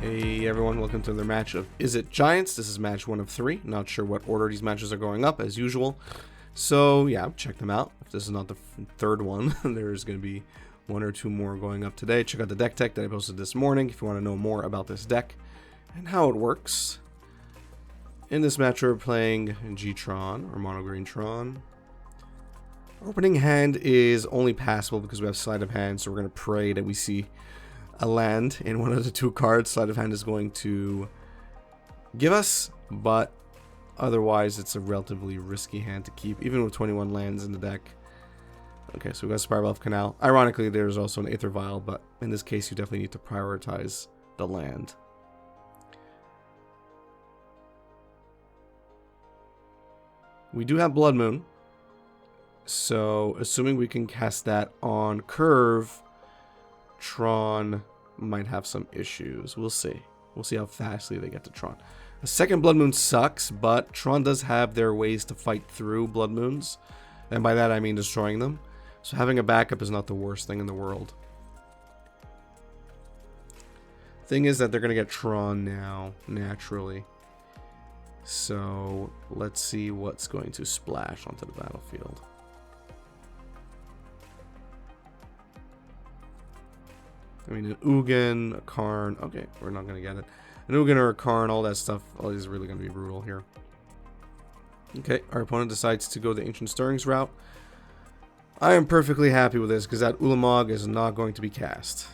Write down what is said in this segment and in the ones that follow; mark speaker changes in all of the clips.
Speaker 1: Hey everyone, welcome to another match of Izzet Giants. This is match 1 of 3. Not sure what order these matches are going up, as usual. So yeah, check them out. If this is not the third one, there's going to be 1 or 2 more going up today. Check out the deck tech that I posted this morning if you want to know more about this deck and how it works. In this match, we're playing G-Tron, or Mono Green Tron. Our opening hand is only passable because we have sleight of hand, so we're going to pray that we see a land in one of the 2 cards sleight of hand is going to give us, but otherwise it's a relatively risky hand to keep, even with 21 lands in the deck. Okay, so we got Spiral of Canal. Ironically, there's also an Aether Vial, but in this case you definitely need to prioritize the land. We do have Blood Moon, so assuming we can cast that on curve, Tron might have some issues. We'll see. We'll see how fastly they get to Tron. The second Blood Moon sucks, but Tron does have their ways to fight through Blood Moons. And by that I mean destroying them. So having a backup is not the worst thing in the world. Thing is that they're going to get Tron now, naturally. So let's see what's going to splash onto the battlefield. I mean, an Ugin, a Karn. Okay, we're not going to get it. An Ugin or a Karn, all that stuff. All these is really going to be brutal here. Okay, our opponent decides to go the Ancient Stirrings route. I am perfectly happy with this because that Ulamog is not going to be cast.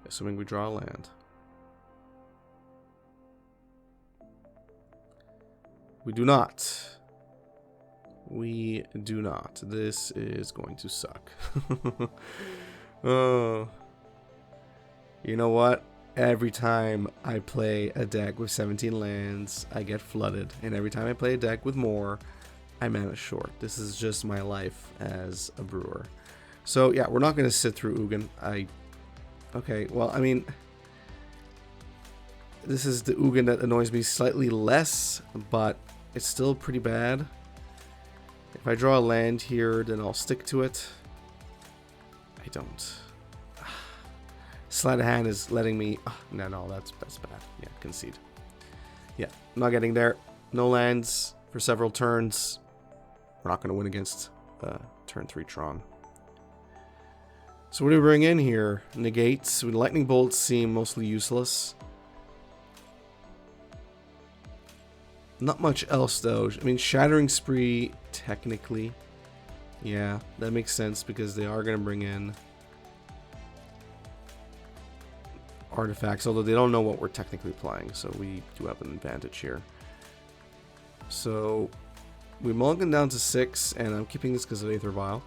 Speaker 1: Assuming we draw a land. We do not. We do not. This is going to suck. Oh, you know what? Every time I play a deck with 17 lands, I get flooded. And every time I play a deck with more, I'm mana short. This is just my life as a brewer. So yeah, we're not going to sit through Ugin. Okay, well, I mean, this is the Ugin that annoys me slightly less, but it's still pretty bad. If I draw a land here, then I'll stick to it. I don't. Sleight of hand is letting me. No, that's bad. Yeah, concede. Yeah, not getting there. No lands for several turns. We're not going to win against turn 3 Tron. So what do we bring in here? Negates. Lightning bolts seem mostly useless. Not much else though. I mean, Shattering Spree technically. Yeah, that makes sense because they are going to bring in artifacts, although they don't know what we're technically playing, so we do have an advantage here. So we mulligan down to 6, and I'm keeping this because of Aether Vial.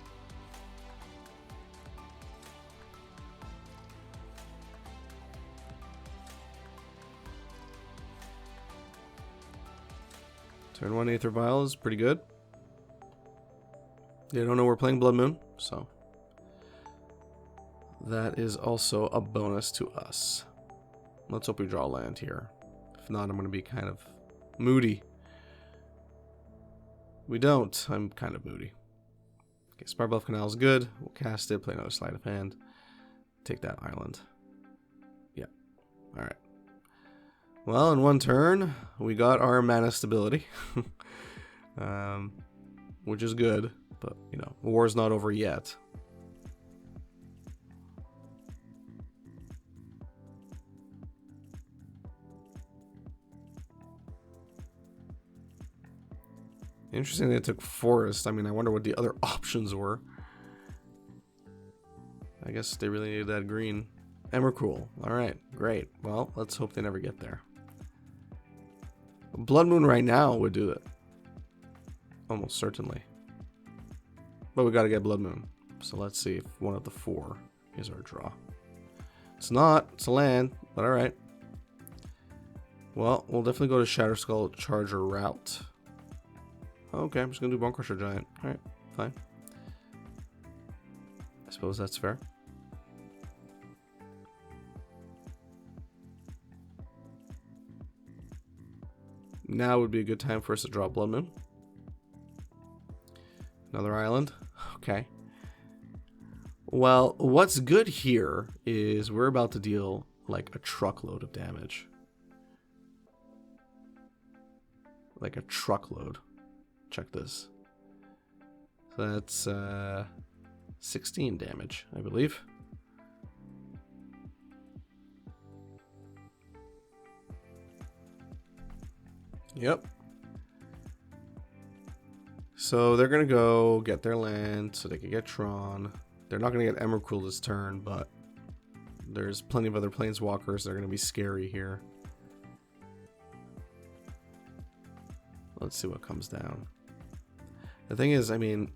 Speaker 1: Turn 1 Aether Vial is pretty good. They don't know we're playing Blood Moon, so that is also a bonus to us. Let's hope we draw land here. If not, I'm going to be kind of moody. We don't. I'm kind of moody. Okay, Spiral Canal is good. We'll cast it, play another sleight of hand. Take that island. Yeah. Alright. Well, in 1 turn, we got our mana stability. Which is good. But, you know, the war's not over yet. Interesting they took Forest. I mean, I wonder what the other options were. I guess they really needed that green. Emrakul. Alright, great. Well, let's hope they never get there. Blood Moon right now would do it. Almost certainly. But we gotta get Blood Moon. So let's see if one of the 4 is our draw. It's not. It's a land. But alright. Well, we'll definitely go to Shatterskull Charger route. Okay, I'm just gonna do Bone Crusher Giant. Alright, fine. I suppose that's fair. Now would be a good time for us to draw Blood Moon. Another island. Okay. Well, what's good here is we're about to deal like a truckload of damage. Like a truckload. Check this. So that's 16 damage, I believe. Yep. So they're going to go get their land so they can get Tron. They're not going to get Emrakul this turn, but there's plenty of other planeswalkers that are going to be scary here. Let's see what comes down. The thing is, I mean,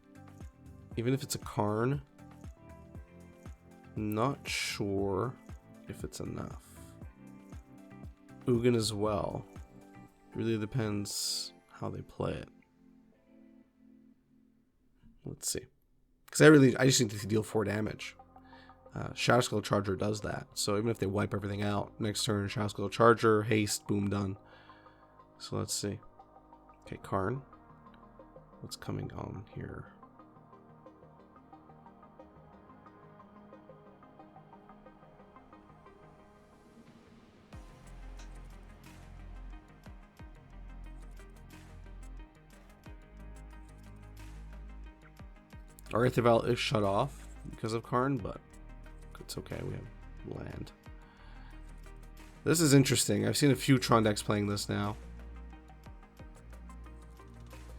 Speaker 1: even if it's a Karn, not sure if it's enough. Ugin as well. Really depends how they play it. Let's see. Because I just need to deal 4 damage. Shadowskull Charger does that. So even if they wipe everything out, next turn, Shadowskull Charger, haste, boom, done. So let's see. Okay, Karn. What's coming on here? Our Aetherval is shut off because of Karn, but it's okay. We have land. This is interesting. I've seen a few Tron decks playing this now.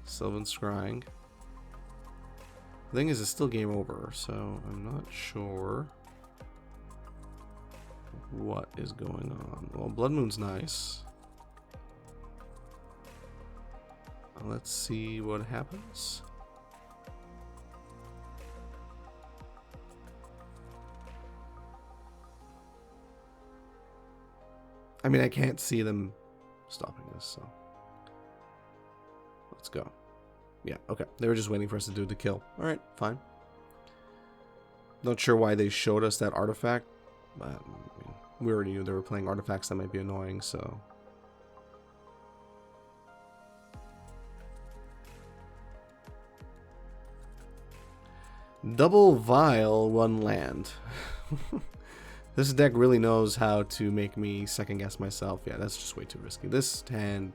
Speaker 1: Sylvan Scrying. The thing is, it's still game over, so I'm not sure what is going on. Well, Blood Moon's nice. Let's see what happens. I mean, I can't see them stopping this, so let's go. Yeah, okay. They were just waiting for us to do the kill. All right, fine. Not sure why they showed us that artifact, but I mean, we already knew they were playing artifacts that might be annoying, so. Double Vial, 1 land. This deck really knows how to make me second guess myself. Yeah, that's just way too risky. This hand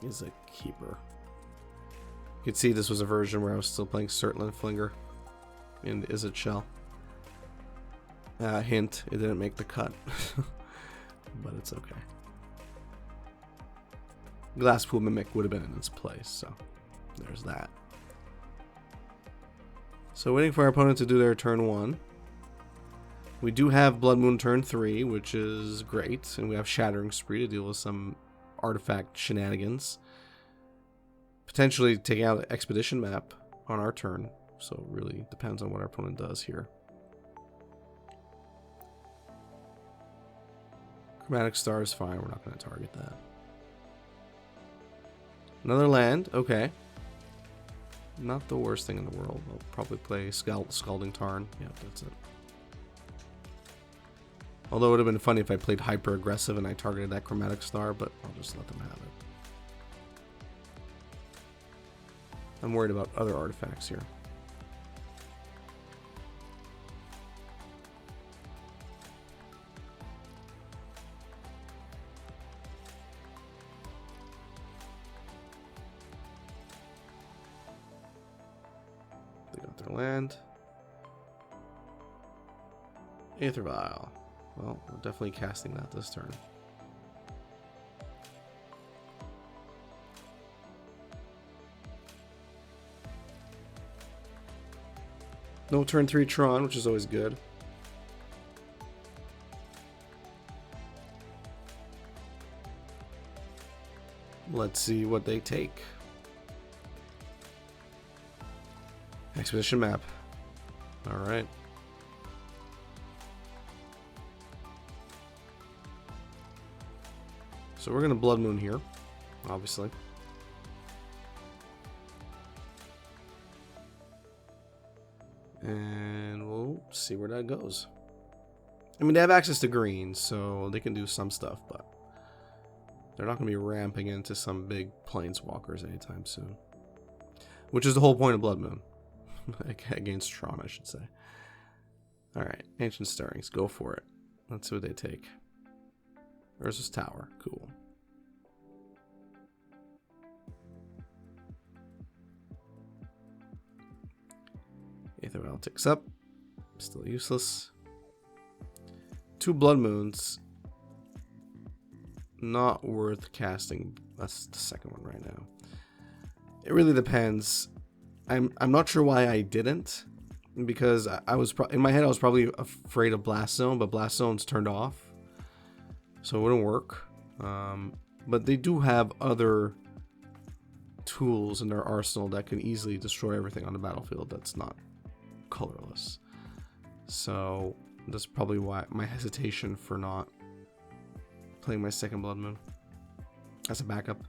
Speaker 1: is a keeper. You could see this was a version where I was still playing Surtland Flinger in Izzet Shell. Hint, it didn't make the cut. But it's okay. Glasspool Mimic would have been in its place, so there's that. So waiting for our opponent to do their turn 1. We do have Blood Moon turn 3, which is great, and we have Shattering Spree to deal with some artifact shenanigans. Potentially taking out an Expedition map on our turn, so it really depends on what our opponent does here. Chromatic Star is fine, we're not going to target that. Another land, okay. Not the worst thing in the world. I'll probably play Scalding Tarn. Yeah, that's it. Although it would have been funny if I played hyper aggressive and I targeted that Chromatic Star, but I'll just let them have it. I'm worried about other artifacts here. They got their land. Aether Vial. Well, we're definitely casting that this turn. No turn 3 Tron, which is always good. Let's see what they take. Expedition map. Alright. So we're going to Blood Moon here, obviously. And we'll see where that goes. I mean, they have access to green, so they can do some stuff, but they're not going to be ramping into some big planeswalkers anytime soon. Which is the whole point of Blood Moon. Against Tron, I should say. Alright, Ancient Stirrings, go for it. Let's see what they take. Versus tower. Cool. Aether Vial ticks up. Still useless. 2 Blood Moons. Not worth casting. That's the second one right now. It really depends. I'm not sure why I didn't, because I was in my head I was probably afraid of Blast Zone, but Blast Zone's turned off, so it wouldn't work. But they do have other tools in their arsenal that can easily destroy everything on the battlefield that's not colorless. So that's probably why my hesitation for not playing my second Blood Moon as a backup.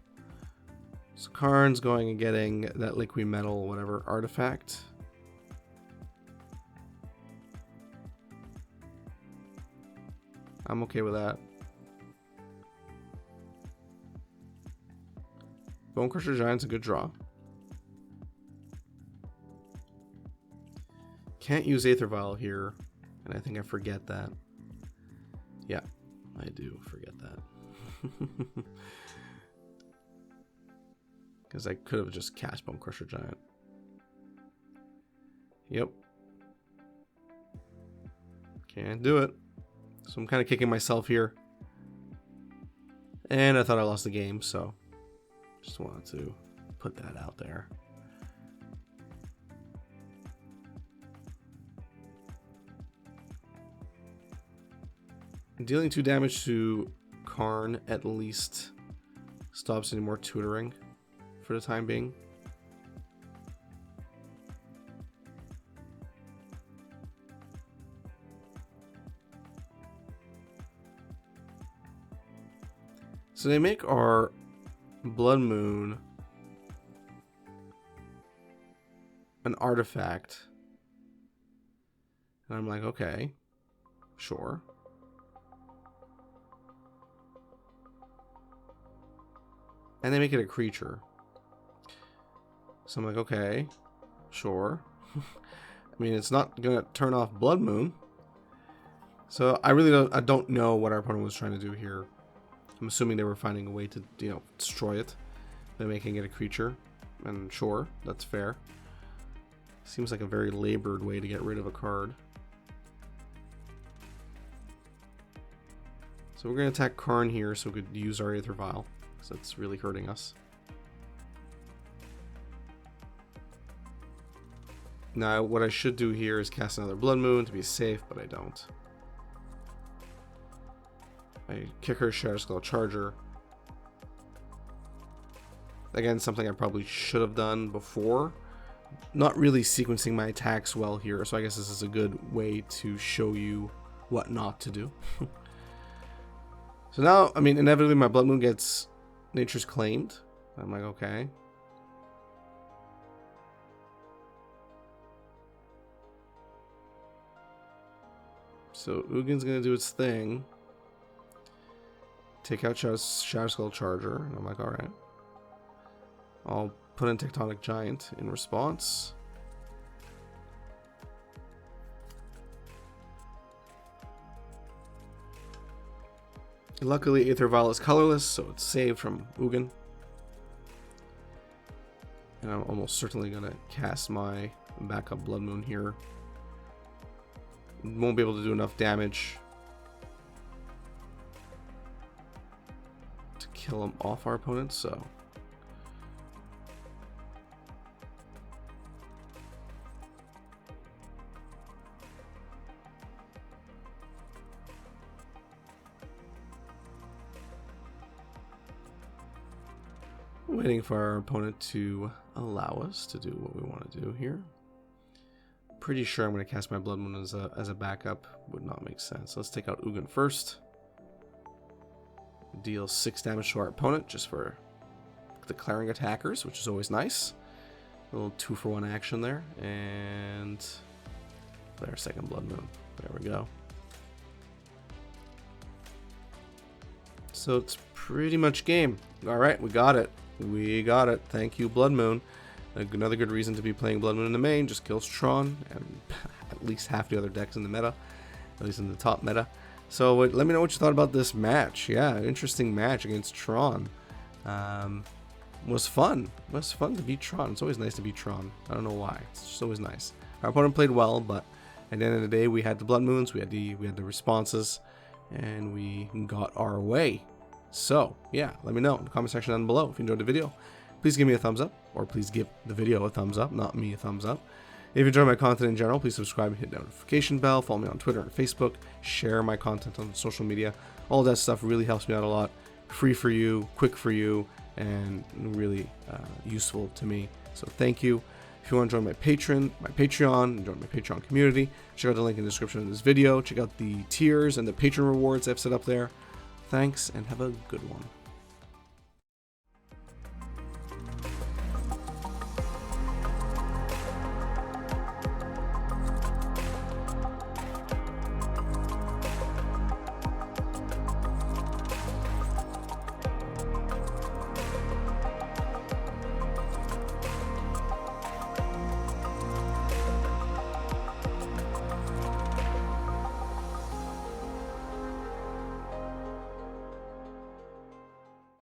Speaker 1: So Karn's going and getting that liquid metal whatever artifact. I'm okay with that. Bonecrusher Giant's a good draw. Can't use Aether Vial here, and I think I forget that. Yeah, I do forget that. Because I could have just cast Bonecrusher Giant. Yep. Can't do it. So I'm kind of kicking myself here. And I thought I lost the game, so just wanted to put that out there. Dealing 2 damage to Karn at least stops any more tutoring for the time being. So they make our Blood Moon an artifact. And I'm like, okay, sure. And they make it a creature. So I'm like, okay, sure. I mean, it's not gonna turn off Blood Moon. So I don't know what our opponent was trying to do here. I'm assuming they were finding a way to, destroy it by making it a creature. And sure, that's fair. Seems like a very labored way to get rid of a card. So we're going to attack Karn here so we could use our Aether Vial, because that's really hurting us. Now, what I should do here is cast another Blood Moon to be safe, but I don't. I kick her Shatterskull Charger. Again, something I probably should have done before. Not really sequencing my attacks well here, so I guess this is a good way to show you what not to do. So now, I mean, inevitably my Blood Moon gets Nature's Claimed. I'm like, okay. So Ugin's gonna do its thing. Take out Shatterskull Charger, and I'm like, alright. I'll put in Tectonic Giant in response. Luckily, Aether Vial is colorless, so it's saved from Ugin. And I'm almost certainly going to cast my backup Blood Moon here. Won't be able to do enough damage to kill him off our opponent, so... Waiting for our opponent to allow us to do what we want to do here. Pretty sure I'm going to cast my Blood Moon as a backup. Would not make sense. Let's take out Ugin first. Deal 6 damage to our opponent just for declaring attackers, which is always nice. A little 2-for-1 action there. And play our second Blood Moon. There we go. So it's pretty much game. Alright, we got it. We got it. Thank you, Blood Moon. Another good reason to be playing Blood Moon in the main. Just kills Tron and at least half the other decks in the meta. At least in the top meta. So let me know what you thought about this match. Yeah, interesting match against Tron. Was fun. It was fun to beat Tron. It's always nice to beat Tron. I don't know why. It's just always nice. Our opponent played well, but at the end of the day, we had the Blood Moons, we had the responses, and we got our way. So yeah, let me know in the comment section down below if you enjoyed the video. Please give me a thumbs up, or please give the video a thumbs up, not me a thumbs up. If you enjoy my content in general, please subscribe and hit the notification bell. Follow me on Twitter and Facebook. Share my content on social media. All that stuff really helps me out a lot. Free for you, quick for you, and really useful to me. So thank you. If you want to join my Patreon, join my Patreon community, check out the link in the description of this video. Check out the tiers and the Patreon rewards I've set up there. Thanks, and have a good one.